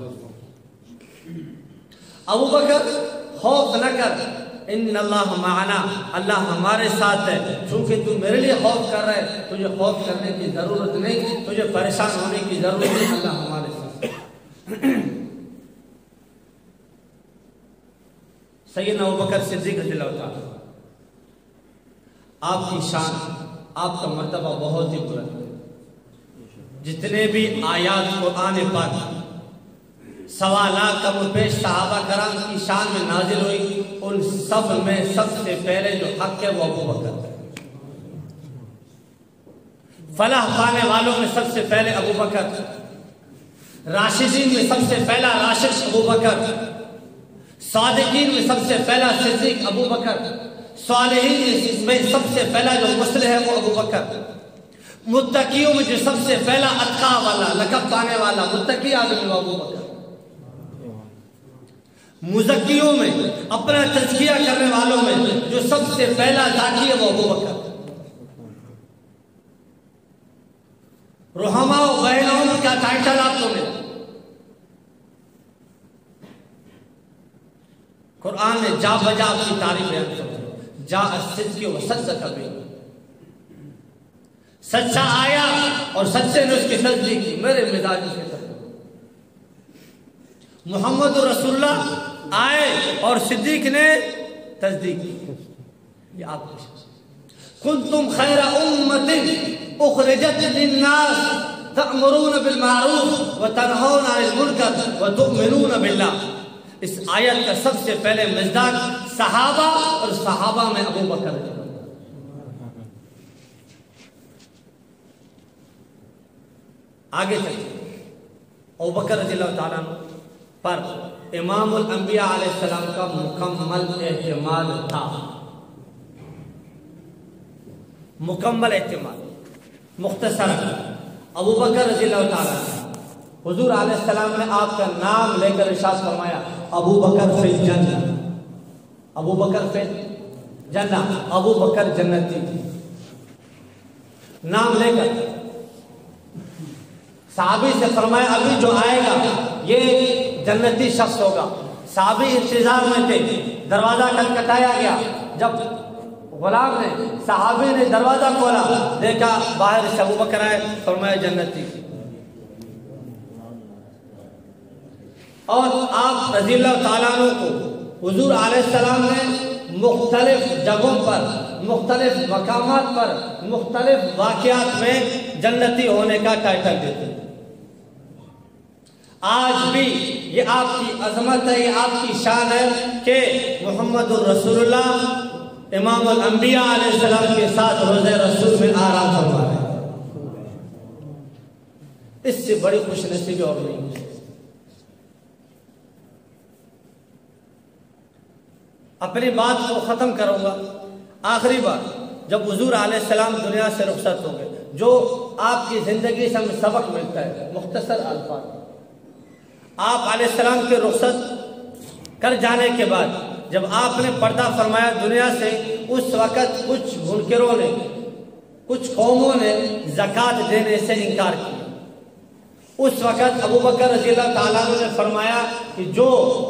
अबू बकर खौफ न कर, इन्नल्लाह मअना, अल्लाह हमारे साथ है। चूंकि तू मेरे लिए खौफ कर रहा है, तुझे खौफ करने की जरूरत नहीं, तुझे परेशान होने की जरूरत नहीं, अल्लाह हमारे साथ। सैयदना अबू बकर सिद्दीक रज़ियल्लाहु ताला, आपकी शान, आपका मर्तबा बहुत ही बुलंद है। जितने भी आयात कुरान पाक सवाला कम पेश सहाबा कराम की शान में नाजिल हुई, उन सब में सबसे पहले जो हक है वो अबू बकर है। फलाह पाने वालों में सबसे पहले अबू बकर, राशिदीन में सबसे पहला राशिद अबू बकर, सादिकीन में सबसे पहला सिद्दीक अबू बकर, सालिहीन में सबसे पहला जो मुस्लिह है वो अबू बकर, मुत्तकियों में जो सबसे पहला अत्का वाला लक़ब पाने वाला मुत्तकी आदमी वो अबू बकर, मुज़क्कियों में अपना तज़किया करने वालों में जो सबसे पहला ज़ाकी है वो अबू बकर। रुहमा और बहनों का टाइटल आपको मिला। कुरान ने जा बजा आपकी तारीफ बयान की, जा अस्सिद्क़ व सद्दक़ बिही, सच्चा आया और सच्चे ने उसकी तस्दीक की, मेरे मिजाज से। मोहम्मद रसूलुल्लाह आए और सिद्दीक ने तस्दीक की। ये आप कुंतुम खैरा उम्मतिन उखरिजत लिन्नास तअमुरून बिल मारूफ व तनहौन अनिल मुनकर व तु'मिनून बिल्लाह। इस आयत का सबसे पहले मिज़दाक सहाबा और सहाबा में अबू बकर। आगे चलिए, अबू बकर रज़ियल्लाहु ताला पर इमामुल अंबिया अलैहिस्सलाम का मुकम्मल एहतिमाद था, मुकम्मल एहतिमाद। मुख्तसर अबू बकर रज़ियल्लाहु ताला हुजूर अलैहिस्सलाम ने आपका नाम लेकर इरशाद फरमाया, अबू बकर फिल जन्नह, अबू बकर फिल जन्नह, अबू बकर जन्नती। नाम लेकर साहबी से फरमाया, अभी जो आएगा ये जन्नती शख्स होगा। साहबी इंतजार में थे, दरवाजा खटखटाया गया। जब गुलाम ने, साहबी ने दरवाजा खोला, देखा बाहर से अबू बकर आए, फरमाया जन्नती। और आप रज़ियल्लाहु ताला अन्हु को हुजूर अलैहिस्सलाम ने मुख्तलिफ जगहों पर, मुख्तलिफ मकामात पर, मुख्तलिफ वाक़यात में जन्नती होने का टाइटल देते। आज भी ये आपकी अजमत है, ये आपकी शान है कि मुहम्मदुर रसूलुल्लाह इमामुल अंबिया अलैहिस्सलाम के साथ रोज़े रसूल में आराम फरमा रहे हैं। इससे बड़ी खुशनसीबी और नहीं। अपनी बात को ख़त्म करूँगा। आखिरी बात, जब हुजूर अलैहिस्सलाम दुनिया से रुखसत हो गए, जो आपकी ज़िंदगी से हमें सबक मिलता है, मुख्तसर अल्फाज, आप अलैहिस्सलाम के रुखसत कर जाने के बाद जब आपने पर्दा फरमाया दुनिया से, उस वक़्त कुछ मुनकिरों ने, कुछ कौमों ने ज़कात देने से इनकार किया। उस वक़्त अबू बकर रज़ियल्लाहु ताला अन्हु ने फरमाया कि जो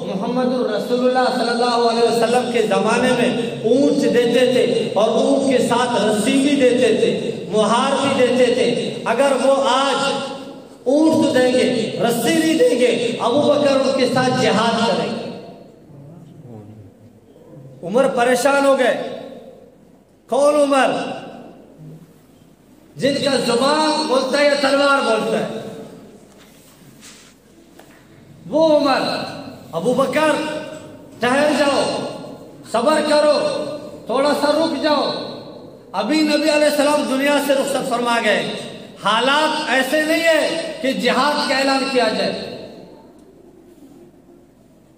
मुहम्मदुर रसूलुल्लाह सल्लल्लाहु अलैहि वसल्लम के ज़माने में ऊँट देते थे और ऊँट के साथ रस्सी भी देते थे, मुहार भी देते थे, अगर वो आज ऊँट तो देंगे, रस्सी नहीं देंगे, अबू बकर उनके साथ जिहाद करेंगे। उमर परेशान हो गए। कौन उमर? जिनका जुबान बोलता है या तलवार बोलता है, वो उमर। अबू बकर ठहर जाओ, सब्र करो, थोड़ा सा रुक जाओ, अभी नबी अलैहिस्सलाम दुनिया से रुखसत फरमा गए, हालात ऐसे नहीं है कि जिहाद का ऐलान किया जाए।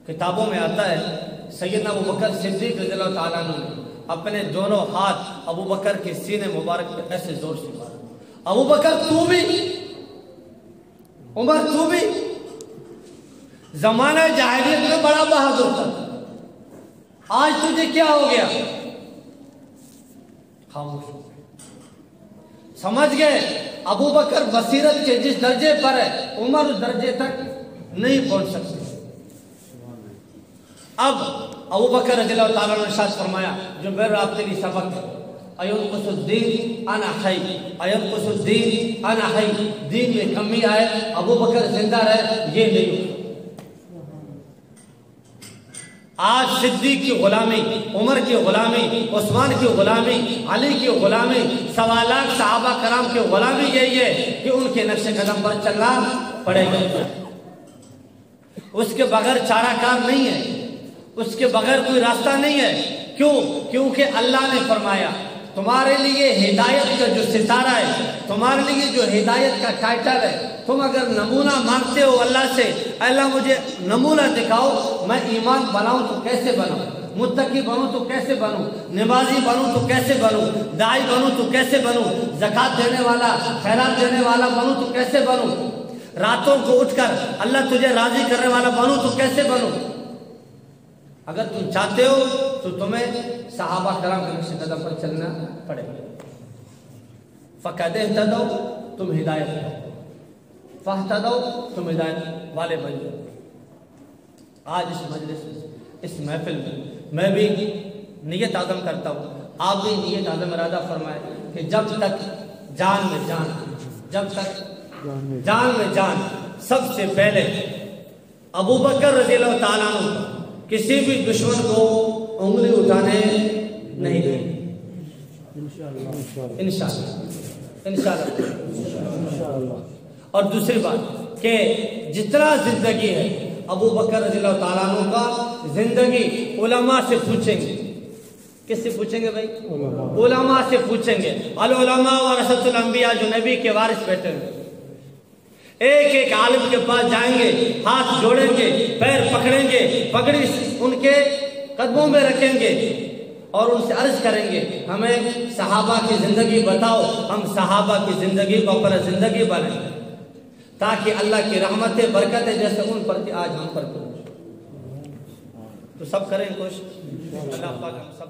किताबों में आता है सैयदना अबू बकर सिद्दीक रज़ियल्लाहु ताला अन्हु ने अपने दोनों हाथ अबू बकर के सीने मुबारक पे ऐसे जोर से मारा। अबू बकर तू भी, उमर तू भी। जमाना जाहिलियत में बड़ा बहादुर था, आज तुझे क्या हो गया? खामोश हो गए। समझ गए अबू बकर बसीरत के जिस दर्जे पर है, उमर उस दर्जे तक नहीं पहुंच सकते। अब अबू बकर रज़ियल्लाहु ताला अन्हु ने इरशाद फरमाया, जो मेरे आपके लिए सबक है, अयंकुसुद्दीन अना हई, अयंकुसुद्दीन अना हई, दीन में कमी आए, अबू बकर जिंदा रहे, ये नहीं। आज सिद्दीक की गुलामी, उमर की गुलामी, उस्मान की गुलामी, अली की गुलामी, 1.25 लाख सहाबा कराम की गुलामी यही है कि उनके नक्शे कदम पर चलना पड़ेगा। उसके बगैर चाराकार नहीं है, उसके बगैर कोई रास्ता नहीं है। क्यों? क्योंकि अल्लाह ने फरमाया तुम्हारे लिए हिदायत का जो सितारा है, तुम्हारे लिए जो हिदायत का टाइटल है, तुम अगर नमूना मांगते हो अल्लाह से, अल्लाह मुझे नमूना दिखाओ, मैं ईमान बनाऊं तो कैसे बनाऊं, मुत्तकी बनूं तो कैसे बनूं, नमाजी बनूं तो कैसे बनूं, दाई बनूं तो कैसे बनूं, ज़कात देने वाला, खैरात देने वाला बनूं तो कैसे बनूं, रातों को उठकर अल्लाह तुझे राजी करने वाला बनूं तो कैसे बनूं। अगर तुम चाहते हो तो तुम्हें सहाबा कराम के नक्शे कदम पर चलना पड़ेगा। फ़क़द इह्तदौ, तुम हिदायत हो, फ़हतदौ, तुम हिदायत वाले बन जाओ। आज इस मजलिस में, इस महफिल में मैं भी नियत आज़म करता हूँ, आप भी नियत आज़म इरादा फरमाए कि जब तक जान में जान, जब तक जान में जान, सबसे पहले अबू बकर रज़ियल्लाहु ताला अन्हु किसी भी दुश्मन को उंगली उठाने नहीं देंगे। इंशाअल्लाह, इंशाअल्लाह। और दूसरी बात कि जितना जिंदगी है अबू बकर रज़ियल्लाहु ताला अन्हु का, जिंदगी उलमा से पूछेंगे। किससे पूछेंगे भाई? उलमा से पूछेंगे। अल उलमा वरसतुल अंबिया, जो नबी के वारिस बैठे हैं, एक एक आलिम के पास जाएंगे, हाथ जोड़ेंगे, पैर पकड़ेंगे, पगड़ी उनके कदमों में रखेंगे और उनसे अर्ज करेंगे हमें सहाबा की जिंदगी बताओ, हम सहाबा की जिंदगी को अपना जिंदगी बनाएं, ताकि अल्लाह की रहमतें, बरकतें जैसे उन पर आज हम पर। तो सब करें कोशिश, अल्लाह पाक हम सब